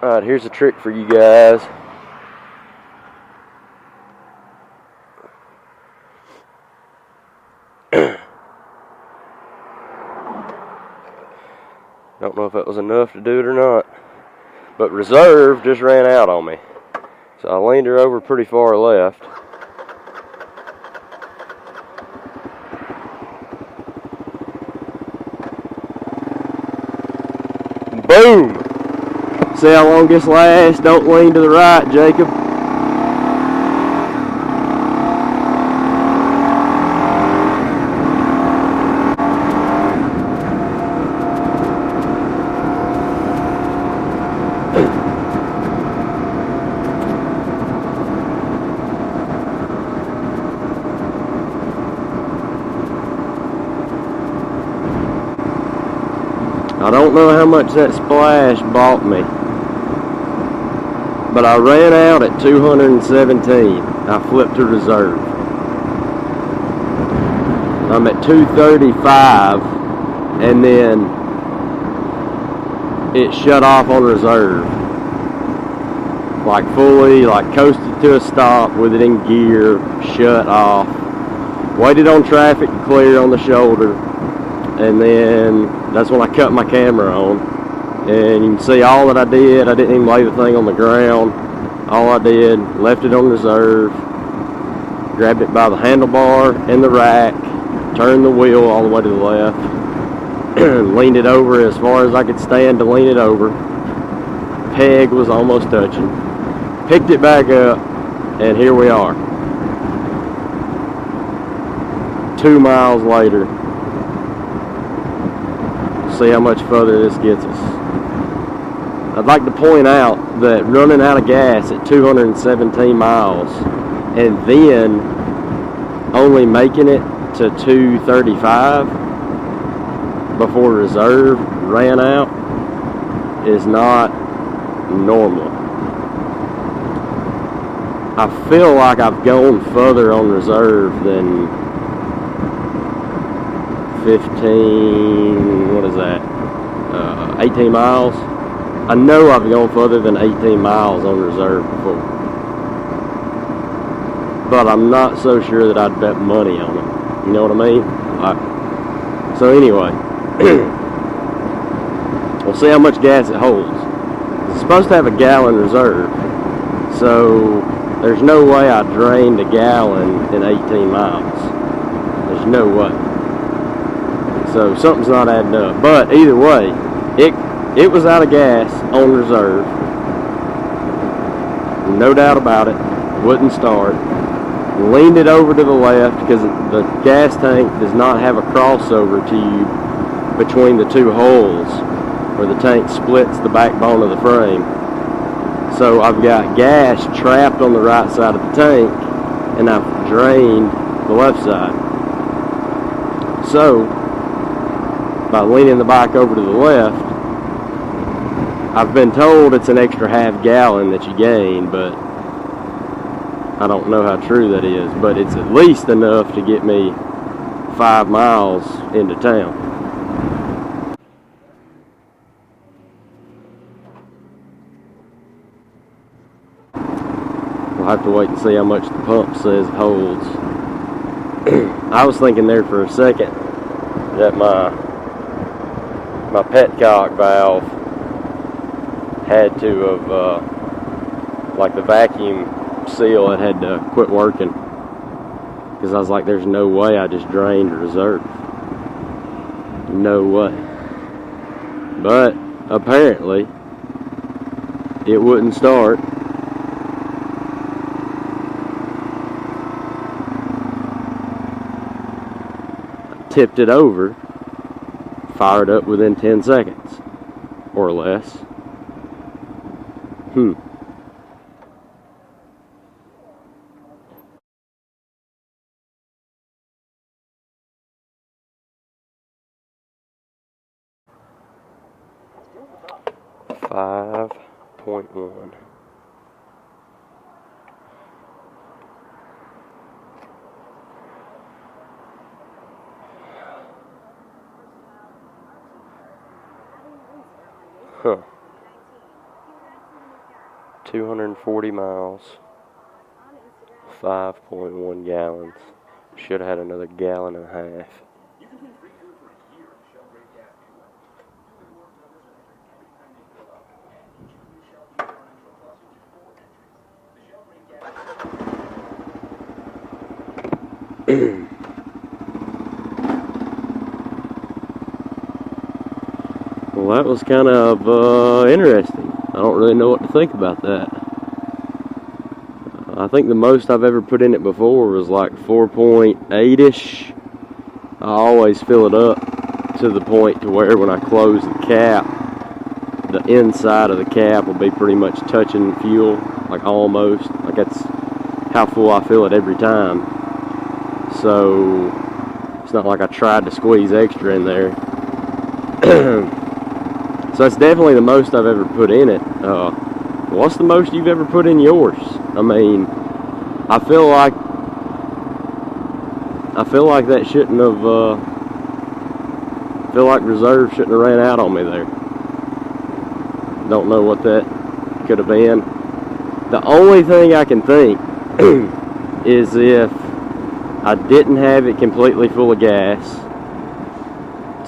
Alright, here's a trick for you guys. Don't know if that was enough to do it or not. But reserve just ran out on me. So I leaned her over pretty far left. Boom! See how long this lasts? Don't lean to the right, Jacob. I don't know how much that splash bought me, but I ran out at 217. I flipped to reserve. I'm at 235, and then it shut off on reserve. Like fully, like coasted to a stop with it in gear, shut off. Waited on traffic to clear on the shoulder, and then that's when I cut my camera on. And you can see all that I did. I didn't even lay the thing on the ground. All I did, left it on reserve, grabbed it by the handlebar and the rack, turned the wheel all the way to the left, leaned it over as far as I could stand to lean it over. Peg was almost touching. Picked it back up, and here we are. 2 miles later. See how much further this gets us. I'd like to point out that running out of gas at 217 miles and then only making it to 235 before reserve ran out is not normal. I feel like I've gone further on reserve than 15, what is that, 18 miles. I know I've gone further than 18 miles on reserve before, but I'm not so sure that I'd bet money on it. You know what I mean? So anyway, we'll see how much gas it holds. It's supposed to have a gallon reserve, so there's no way I drained a gallon in 18 miles. There's no way. So something's not adding up. But either way, it was out of gas on reserve. No doubt about it. Wouldn't start. Leaned it over to the left because the gas tank does not have a crossover tube between the two holes where the tank splits the backbone of the frame. So I've got gas trapped on the right side of the tank, and I've drained the left side. So by leaning the bike over to the left, I've been told it's an extra half gallon that you gain, but I don't know how true that is. But it's at least enough to get me 5 miles into town. We'll have to wait and see how much the pump says it holds. I was thinking there for a second that my petcock valve had to have, like the vacuum seal, it had to quit working. Because I was like, there's no way I just drained reserve. No way. But apparently, it wouldn't start. Tipped it over, fired up within 10 seconds or less. 5.1. Huh. 240 miles, 5.1 gallons. Should have had another gallon and a half. Well, that was kind of interesting. I don't really know what to think about that. I think the most I've ever put in it before was like 4.8-ish. I always fill it up to the point to where when I close the cap, the inside of the cap will be pretty much touching fuel, like almost. Like that's how full I fill it every time. So it's not like I tried to squeeze extra in there. So that's definitely the most I've ever put in it. What's the most you've ever put in yours? I mean, I feel like that shouldn't have. Feel like reserve shouldn't have ran out on me there. Don't know what that could have been. The only thing I can think is if I didn't have it completely full of gas,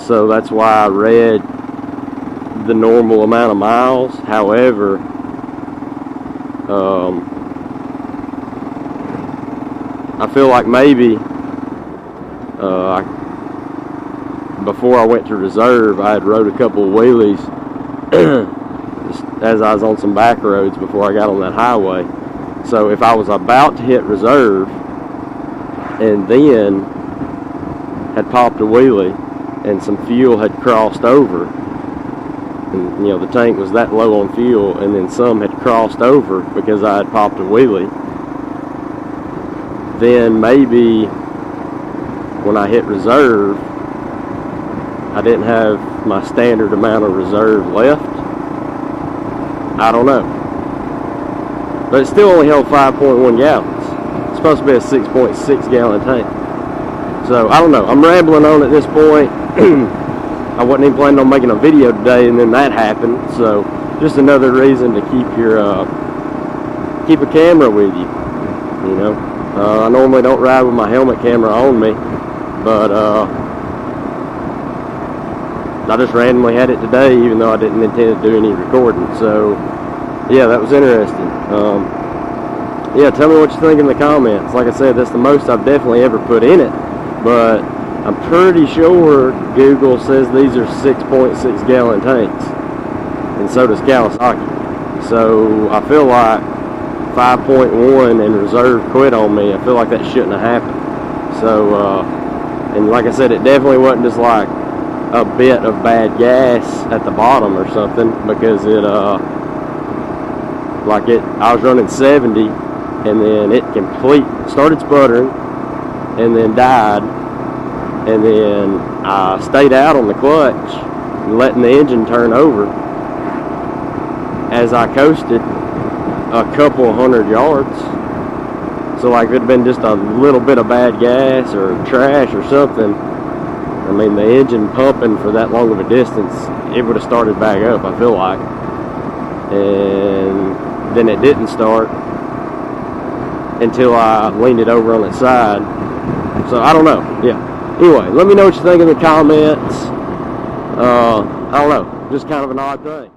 so that's why I read the normal amount of miles. However, I feel like maybe before I went to reserve, I had rode a couple of wheelies as I was on some back roads before I got on that highway. So if I was about to hit reserve and then had popped a wheelie and some fuel had crossed over, and you know the tank was that low on fuel, and then some had crossed over because I had popped a wheelie, then maybe when I hit reserve I didn't have my standard amount of reserve left. I don't know, but it still only held 5.1 gallons. It's supposed to be a 6.6 gallon tank. So I don't know, I'm rambling on at this point. I wasn't even planning on making a video today, and then that happened. So just another reason to keep a camera with you. You know, I normally don't ride with my helmet camera on me, but I just randomly had it today, even though I didn't intend to do any recording. So yeah, that was interesting. Yeah, tell me what you think in the comments. Like I said, that's the most I've definitely ever put in it, but I'm pretty sure Google says these are 6.6 gallon tanks, and so does Kawasaki. So I feel like 5.1 and reserve quit on me. I feel like that shouldn't have happened. So and like I said, it definitely wasn't just like a bit of bad gas at the bottom or something, because it I was running 70 and then it started sputtering and then died. And then I stayed out on the clutch, letting the engine turn over as I coasted a couple of 100 yards. So like if it had been just a little bit of bad gas or trash or something, I mean the engine pumping for that long of a distance, it would have started back up, I feel like. And then it didn't start until I leaned it over on its side. So I don't know, yeah. Anyway, let me know what you think in the comments. I don't know, just kind of an odd thing.